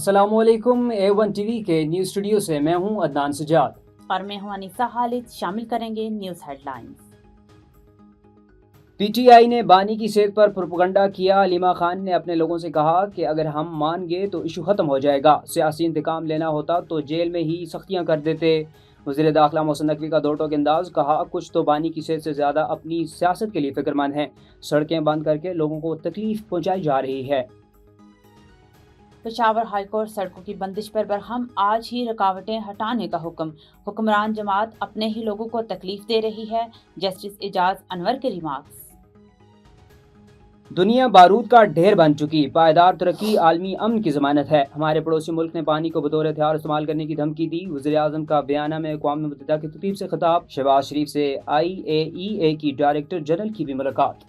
अस्सलाम वालेकुम। A1 TV के न्यूज़ स्टूडियो से मैं हूं अदनान सजाद और मैं हूं अनीसा खालिद। शामिल करेंगे न्यूज़ हेडलाइंस। PTI ने बानी की सेहत पर प्रोपगंडा किया। अलीमा खान ने अपने लोगों से कहा कि अगर हम मान गए तो इशू ख़त्म हो जाएगा, सियासी इंतकाम लेना होता तो जेल में ही सख्तियां कर देते। वज़ीर दाखिला मोहसिन नकवी का दो टोक अंदाज, कहा कुछ तो बानी की सेहत से ज़्यादा अपनी सियासत के लिए फ़िक्रमंद हैं, सड़कें बंद करके लोगों को तकलीफ पहुँचाई जा रही है। पेशावर हाईकोर्ट सड़कों की बंदिश पर बरहम, आज ही रुकावटें हटाने का हुक्म। हुक्मरान जमात अपने ही लोगों को तकलीफ दे रही है, जस्टिस एजाज अनवर के रिमार्क्स। दुनिया बारूद का ढेर बन चुकी, पायदार तरक्की आलमी अमन की ज़मानत है। हमारे पड़ोसी मुल्क ने पानी को बतौर हथियार इस्तेमाल करने की धमकी दी। वज़ीर आज़म का बयाना में अक़वाम मुत्तहिदा की तरतीब से खिताब। शहबाज शरीफ से IAEA की डायरेक्टर जनरल की भी मुलाकात।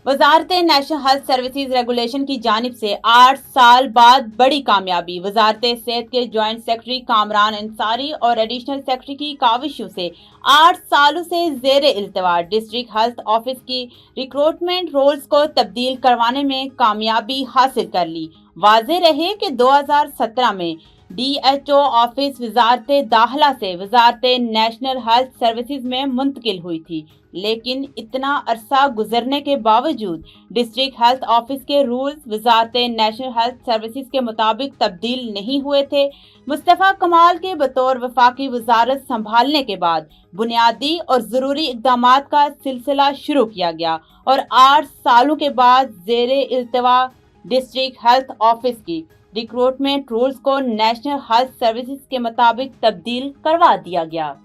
वजारत नेशनल हेल्थ सर्विसेज रेगुलेशन की जानिब से 8 साल बाद बड़ी कामयाबी। वजारत सेहत के ज्वाइंट सेक्रेटरी कामरान अंसारी और एडिशनल सेक्रेटरी की काविशों से 8 सालों से जेर इल्तवा डिस्ट्रिक्ट हेल्थ ऑफिस की रिक्रूटमेंट रोल्स को तब्दील करवाने में कामयाबी हासिल कर ली। वाज़ेह रहे कि 2017 में DHO ऑफिस वजारत दाखिला से वजारत नेशनल हेल्थ सर्विसेज में मुंतकिल हुई थी, लेकिन इतना अरसा गुजरने के बावजूद डिस्ट्रिक्ट हेल्थ ऑफिस के रूल्स वजारत नेशनल हेल्थ सर्विसेज के मुताबिक तब्दील नहीं हुए थे। मुस्तफ़ा कमाल के बतौर वफाकी वजारत संभालने के बाद बुनियादी और ज़रूरी इक़दामात का सिलसिला शुरू किया गया और 8 सालों के बाद ज़ेरे इल्तवा डिस्ट्रिक्ट हेल्थ ऑफिस की रिक्रूटमेंट रूल्स को नेशनल हेल्थ सर्विसेज के मुताबिक तब्दील करवा दिया गया।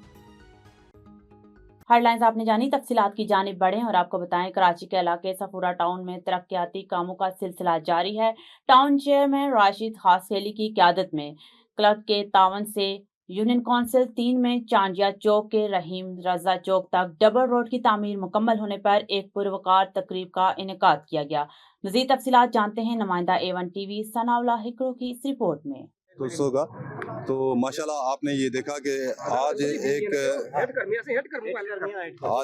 हेडलाइंस आपने जानी, तफसीलात की जानिब बढ़ें और आपको बताएं कराची के इलाके सफूरा टाउन में तरक्याती कामों का सिलसिला जारी है। टाउन चेयरमैन राशिद खासखेली की क़यादत में क्लर्क के तावन से यूनियन काउंसिल 3 में चांदिया चौक के रहीम रजा चौक तक डबल रोड की तामीर मुकम्मल होने पर एक पुरवकार तकरीब का इनेकाद किया गया। मज़ीद तफसीलात जानते हैं नुमाइंदा A1 टीवी सनाउल्लाह हिकरो की इस रिपोर्ट में। दोस्तों का तो माशाल्लाह आपने ये देखा कि आज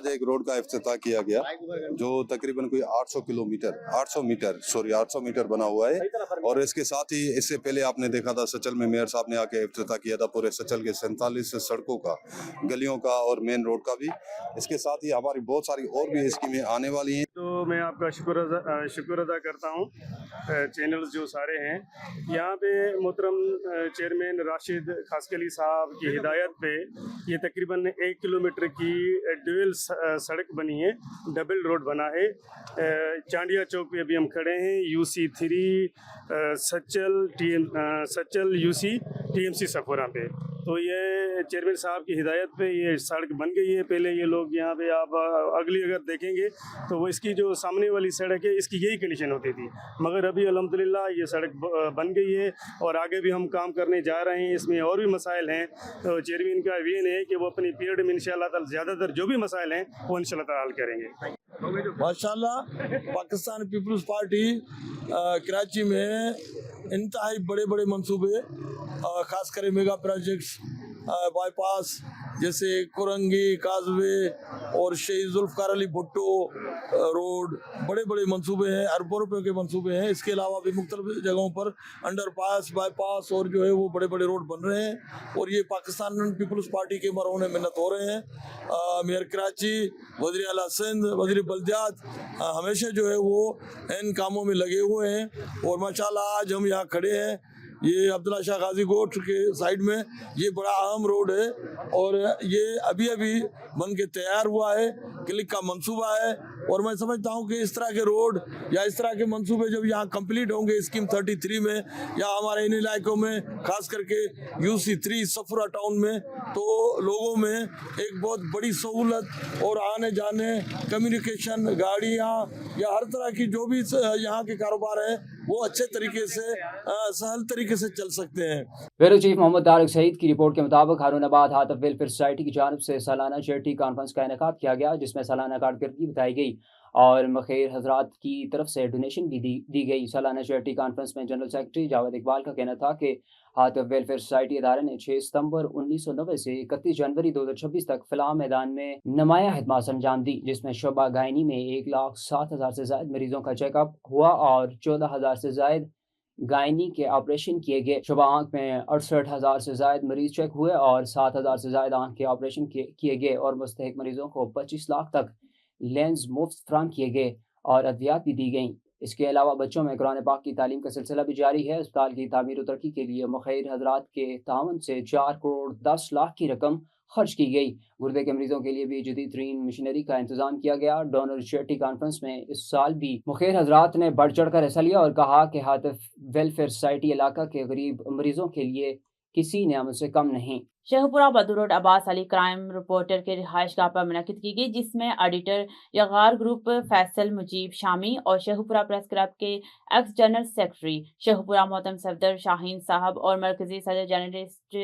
एक रोड का इफ्तिताह किया गया जो तकरीबन कोई 800 मीटर बना हुआ है। और इसके साथ ही इससे पहले आपने देखा था सचल में मेयर साहब ने आके इफ्तिताह किया था पूरे सचल के 47 सड़कों का, गलियों का और मेन रोड का भी। इसके साथ ही हमारी बहुत सारी और भी स्कीमें आने वाली हैं। तो मैं आपका शुक्र अदा करता हूँ चैनल्स जो सारे हैं यहाँ पे। मोहतरम चेयरमैन राशिद खासखेली साहब की हिदायत पे ये तकरीबन 1 किलोमीटर की ड्यूल सड़क बनी है, डबल रोड बना है। चांडिया चौक पे अभी हम खड़े हैं, UC3 सचल UC TMC सफोरा पे। तो ये चेयरमैन साहब की हिदायत पे ये सड़क बन गई है। पहले ये लोग यहाँ पे आप अगली अगर देखेंगे तो वो इसकी जो सामने वाली सड़क है इसकी यही कंडीशन होती थी, मगर अभी अल्हम्दुलिल्लाह ये सड़क बन गई है और आगे भी हम काम करने जा रहे हैं। इसमें और भी मसाइल हैं, तो चेयरमैन का विजन है कि वो अपनी पीरियड में इंशाअल्लाह ताला ज़्यादातर जो भी मसाइल हैं वो इंशाअल्लाह ताला हल करेंगे। माशाल्लाह पाकिस्तान पीपल्स पार्टी कराची में इंतहाई बड़े बड़े मंसूबे, खास कर मेगा प्रोजेक्ट्स, बाईपास जैसे कुरंगी काजवे और शहीद जुल्फ़कार अली भुट्टो रोड, बड़े बड़े मंसूबे हैं, अरबों रुपयों के मंसूबे हैं। इसके अलावा भी मुख्तलिफ जगहों पर अंडरपास, बाईपास और जो है वो बड़े बड़े रोड बन रहे हैं और ये पाकिस्तान पीपल्स पार्टी के मरहून मेहनत हो रहे हैं। मेयर कराची, वज़ीर आला सिंध, वज़ीर बल्दियात हमेशा जो है वो इन कामों में लगे हुए हैं। और माशाल्लाह आज हम यहाँ खड़े हैं, ये अब्दुल्ला शाह गाजी कोट के साइड में ये बड़ा अहम रोड है और ये अभी अभी बन के तैयार हुआ है, क्लिक का मंसूबा है। और मैं समझता हूँ कि इस तरह के रोड या इस तरह के मंसूबे जब यहाँ कंप्लीट होंगे स्कीम 33 में या हमारे इन इलाकों में, खास करके UC3 सफरा टाउन में, तो लोगों में एक बहुत बड़ी सहूलत और आने जाने, कम्युनिकेशन, गाड़ियाँ या हर तरह की जो भी यहाँ के कारोबार है वो अच्छे तरीके से सहल तरीके से चल सकते हैं। ब्यूरो चीफ मोहम्मद तारिक सईद की रिपोर्ट के मुताबिक हारूनाबाद हातफ वेलफेयर सोसाइटी की जानिब से सालाना चैरिटी कॉन्फ्रेंस का इनेकाद किया गया, जिसमें सालाना कारकर्दगी बताई गई और मखैर हजरात की तरफ से डोनेशन भी दी गई। सालाना चैरिटी कॉन्फ्रेंस में जनरल सेक्रेटरी जावेद इकबाल का कहना था कि हातफ वेलफेयर सोसाइटी इदारे ने 6 सितंबर 1990 से 31 जनवरी 2026 तक फिलहा मैदान में नुमाया खिदमत अंजाम दी, जिसमें शोबा गायनी में 1,07,000 से ज़ायद मरीजों का चेकअप हुआ और 14,000 से ज़ायद गायनी के ऑपरेशन किए गए। शुबा आंख में 68,000 से ज्यादा मरीज चेक हुए और 7,000 से ज्यादा आंख के ऑपरेशन किए गए और मुस्तहिक मरीजों को 25 लाख तक लेंस मुफ्त फराहम किए गए और अद्वियात भी दी गईं। इसके अलावा बच्चों में कुरान पाक की तालीम का सिलसिला भी जारी है। अस्पताल की तामीर और तरक्की के लिए मुखैर हजरात के तावन से 4 करोड़ 10 लाख की रकम खर्च की गई। गुर्दे के मरीजों के लिए भी जदीद तरीन मशीनरी का इंतजाम किया गया। डोनर चैरिटी कॉन्फ्रेंस में इस साल भी मुखैर हजरात ने बढ़ चढ़ कर हिस्सा लिया और कहा कि हातिफ वेलफेयर सोसाइटी इलाका के गरीब मरीजों के लिए किसी नियामत से कम नहीं। Sheikhupura Badu road Abbas Ali crime reporter के रिहाइशगाह पर मुनक़िद की गई, जिसमें एडिटर यगार ग्रुप फैसल मुजीब शामी और शेखपुरा प्रेस क्लब के एक्स जनरल सेक्रेटरी शेखपुरा मोहतरम सफदर शाहीन साहब और मरकजी सदर journalist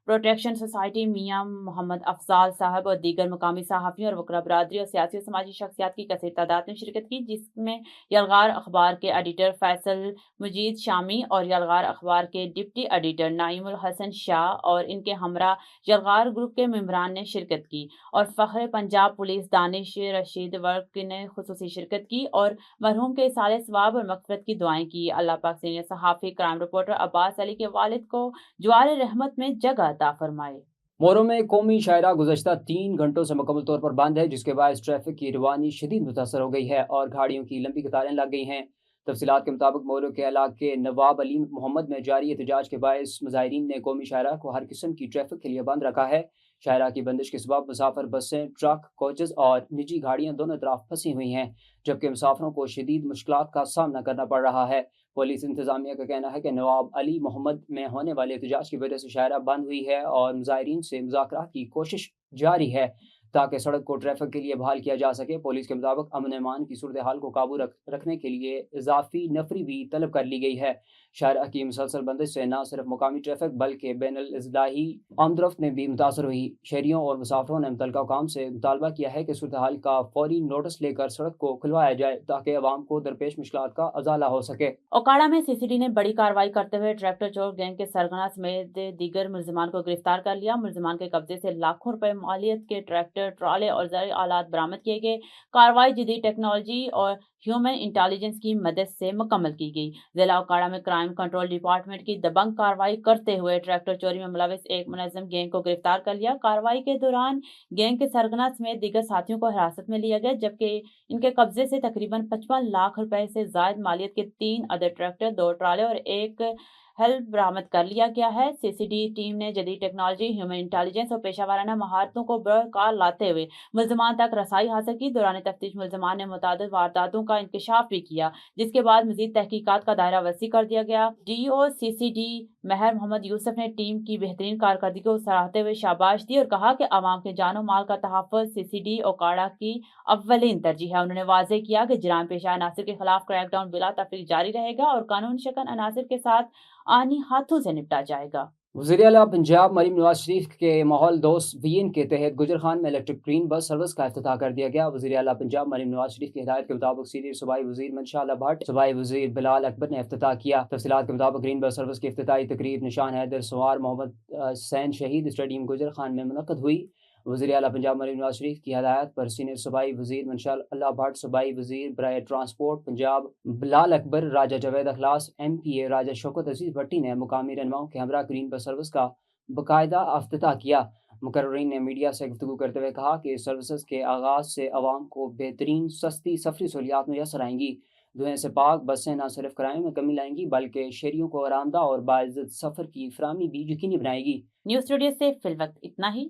protection society Mian Muhammad Afzal साहब और दीगर मुकामी सहाफ़ियों और वकरा बरादरी और सियासी और समाजी शख्सियात की कसीर तादाद में शिरकत की, जिसमें यलगार अखबार के एडिटर फैसल मुजीद शामी और यलगार अखबार के डिप्टी एडिटर नाइमुल हसन शाह और इनके हमरा यलगार ग्रुप के मेंबरान ने शिरकत की और फ़ख्र पंजाब पुलिस दानिश रशीद वर्क ने खुसूसी शिरकत की और मरहूम के साले सवाब और मग़फ़िरत की दुआएं की। अल्लाह पाक सीनियर सहाफ़ी क्राइम रिपोर्टर अब्बास अली के वालिद को ज्वार रहमत में जगह अता फरमाए। मोरो में कौमी शायरा गुज़श्ता 3 घंटों से मुकम्मल तौर पर बंद है, जिसके बायस ट्रैफिक की रवानी शदीद मुतासर हो गई है और गाड़ियों की लंबी कतारें लग गई हैं। तफसीलात के मुताबिक मोरो के इलाके नवाब अली मोहम्मद में जारी एहतजाज के बायस मुजाहिरीन ने कौमी शायरा को हर किस्म की ट्रैफिक के लिए बंद रखा है। शायरा की बंदिश के सबब मुसाफिर बसें, ट्रक, कोचेज़ और निजी गाड़ियां दोनों तरफ फंसी हुई हैं, जबकि मुसाफिरों को शदीद मुश्किलात का सामना करना पड़ रहा है। पुलिस इंतजामिया का कहना है कि नवाब अली मोहम्मद में होने वाले एहतजाज की वजह से शायरा बंद हुई है और मुजाहिरीन से मुज़ाकरात की कोशिश जारी है ताकि सड़क को ट्रैफिक के लिए बहाल किया जा सके। पुलिस के मुताबिक अमन अमान की सूरत हाल को काबू रखने के लिए इजाफी नफरी भी तलब कर ली गई है। शायरा की मुसलसल बंदिश से न सिर्फ मुकामी ट्रैफिक बल्कि बैनुल इज़लाही आमदरफ्त में भी मुतासर हुई। शहरियों और मुसाफिरों ने मुतल्लिका हुकाम से मुतालबा किया है कि सूरत हाल का फौरी नोटिस लेकर सड़क को खुलवाया जाए ताकि अवाम को दरपेश मुश्किलात का अजाला हो सके। ओकाड़ा में सीसीडी ने बड़ी कार्रवाई करते हुए ट्रैक्टर चोर गैंग के सरगना समेत दीगर मुलजिमान को गिरफ्तार कर लिया। मुलजिमान के कब्जे से लाखों रुपए मालियत के ट्रैक्टर, ट्राले और ज़रूरी आलात बरामद किए गए। कार्रवाई जदीद टेक्नोलॉजी और ह्यूमन इंटेलिजेंस की मदद से मुकम्मल की गई। जिला ओकाड़ा में क्राइम कंट्रोल डिपार्टमेंट की दबंग कार्रवाई करते हुए ट्रैक्टर चोरी में मुलविस एक मुनज़्ज़म गैंग को गिरफ्तार कर लिया। कार्रवाई के दौरान गैंग के सरगना समेत दीगर साथियों को हिरासत में लिया गया, जबकि इनके कब्जे से तकरीबन 55 लाख रुपए से जायद मालियत के 3 अदद ट्रैक्टर, 2 ट्राले और एक हेल्प बरामद कर लिया गया है। सीसीडी टीम ने जदीद टेक्नोलॉजी, ह्यूमन इंटेलिजेंस और पेशावराना महारतों को बरकार लाते हुए मुलजमान तक रसाई हासिल की। दौरान तफ्तीश मुलजमान ने मुतादिद वारदातों का इंकशाफ भी किया, जिसके बाद मजीद तहकीकात का दायरा वसी कर दिया गया। डीओ सीसीडी महर मोहम्मद यूसुफ ने टीम की बेहतरीन कारकर्दगी को सराहते हुए शाबाश दी और कहा कि आवाम के जानो माल का तहफ़्फ़ुज़ सीसीडी ओकाड़ा की अव्वलीन तरजीह है। उन्होंने वाज़ेह किया कि जराम पेशा अनासिर के खिलाफ क्रैकडाउन बिला तफरीक जारी रहेगा और कानून शकन अनासिर के साथ आनी हाथों से निपटा जाएगा। वज़ीर आला पंजाब मरीम नवाज शरीफ के माहौल दोस्त वीएन के तहत गुजर खान में इलेक्ट्रिक ग्रीन बस सर्विस का इफ्तिताह कर दिया गया। वज़ीर आला पंजाब मरीम नवाज शरीफ की हिदायत के मुताबिक सीनियर सूबाई वज़ीर मंशा अल्लाह भट्ट, सूबाई वज़ीर बिलाल अकबर ने इफ्तिताह किया। तफसीलात के मुताबिक ग्रीन बस सर्विस की इफ्तिताही तकरीब निशान हैदर सवार मोहम्मद हुसैन शहीद स्टेडियम गुजर खान में मुनक़्क़िद हुई। वज़ीर आला पंजाब मरीम नवाज शरीफ की हिदायत पर सीनियर सूबाई वज़ीर मंशा अल्लाह भट्ट, सूबाई वज़ीर बराए ट्रांसपोर्ट पंजाब बिलाल अकबर, राजा जावेद अखलास, MPA राजा शौकत अजीज़ भट्टी ने मुकामी रहनुमाओं के हमरा ग्रीन बस सर्विस का बाकायदा इफ्तिताह किया। मुकर्रीन ने मीडिया से गुफ्तगू करते हुए कहा कि सर्विसेज के आगाज़ से अवाम को बेहतरीन सस्ती सफरी सहूलियात मुयसर आएंगी। धुएं से पाक बसें न सिर्फ किराए में कमी लाएंगी बल्कि शहरियों को आरामदा और बाइज़्ज़त सफ़र की फराहमी भी यकीनी बनाएगी। न्यूज़ स्टूडियो से फिल वक्त इतना ही।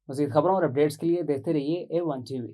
मज़ीद खबरों और अपडेट्स के लिए देखते रहिए A1 TV।